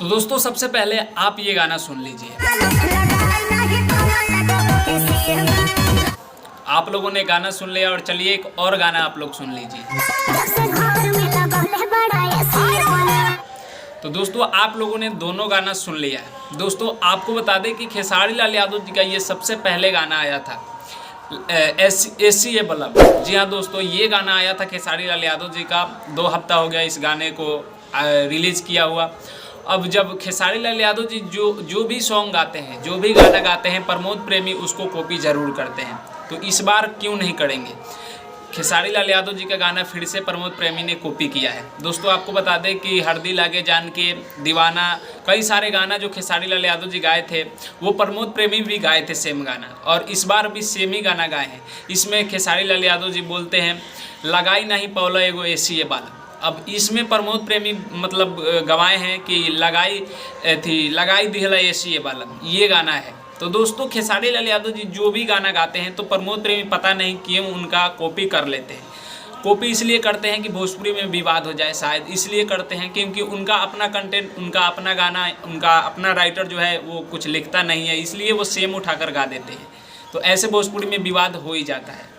तो दोस्तों सबसे पहले आप ये गाना सुन लीजिए। आप लोगों ने गाना सुन लिया और चलिए एक और गाना आप लोग सुन लीजिए। तो दोस्तों आप लोगों ने दोनों गाना सुन लिया है। दोस्तों आपको बता दें कि खेसारी लाल यादव जी का ये सबसे पहले गाना आया था एसी बल्लभ। जी हाँ दोस्तों, ये गाना आया था खेसारी लाल यादव जी का। 2 हफ्ता हो गया इस गाने को रिलीज़ किया हुआ। अब जब खेसारी लाल यादव जी जो भी सॉन्ग गाते हैं, जो भी गाना गाते हैं, प्रमोद प्रेमी उसको कॉपी ज़रूर करते हैं। तो इस बार क्यों नहीं करेंगे? खेसारी लाल यादव जी का गाना फिर से प्रमोद प्रेमी ने कॉपी किया है। दोस्तों आपको बता दें कि हरदी लागे जान के, दीवाना, कई सारे गाना जो खेसारी लाल यादव जी गाए थे वो प्रमोद प्रेमी भी गाए थे सेम गाना, और इस बार भी सेम ही गाना गाए हैं। इसमें खेसारी लाल यादव जी बोलते हैं लगाई नहीं पौला एगो एसी बाल। अब इसमें प्रमोद प्रेमी मतलब गवाए हैं कि लगाई दिहला एसी बालम, ये गाना है। तो दोस्तों खेसारी लाल यादव जी जो भी गाना गाते हैं तो प्रमोद प्रेमी पता नहीं क्यों उनका कॉपी कर लेते हैं। कॉपी इसलिए करते हैं कि भोजपुरी में विवाद हो जाए, शायद इसलिए करते हैं क्योंकि उनका अपना कंटेंट, उनका अपना गाना, उनका अपना राइटर जो है वो कुछ लिखता नहीं है, इसलिए वो सेम उठाकर गा देते हैं। तो ऐसे भोजपुरी में विवाद हो ही जाता है।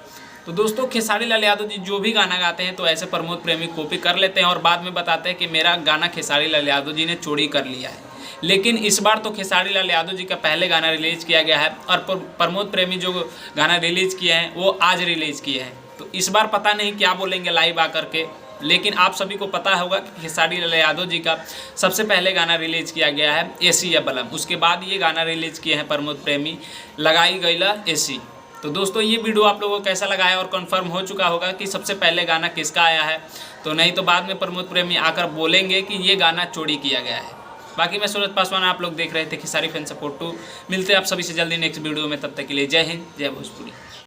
तो दोस्तों खेसारी लाल यादव जी जो भी गाना गाते हैं तो ऐसे प्रमोद प्रेमी कॉपी कर लेते हैं और बाद में बताते हैं कि मेरा गाना खेसारी लाल यादव जी ने चोरी कर लिया है। लेकिन इस बार तो खेसारी लाल यादव जी का पहले गाना रिलीज़ किया गया है और प्रमोद प्रेमी जो गाना रिलीज़ किए हैं वो आज रिलीज़ किए हैं। तो इस बार पता नहीं क्या बोलेंगे लाइव आकर के, लेकिन आप सभी को पता होगा कि खेसारी लाल यादव जी का सबसे पहले गाना रिलीज़ किया गया है एसी बल्लभ। उसके बाद ये गाना रिलीज़ किए हैं प्रमोद प्रेमी, लगाई गईला एसी। तो दोस्तों ये वीडियो आप लोगों को कैसा लगा है और कंफर्म हो चुका होगा कि सबसे पहले गाना किसका आया है? तो नहीं तो बाद में प्रमोद प्रेमी आकर बोलेंगे कि ये गाना चोरी किया गया है। बाकी मैं सूरज पासवान, आप लोग देख रहे थे खेसारी फैन सपोर्ट 2। मिलते हैं आप सभी से जल्दी नेक्स्ट वीडियो में, तब तक के लिए जय हिंद, जय भोजपुरी।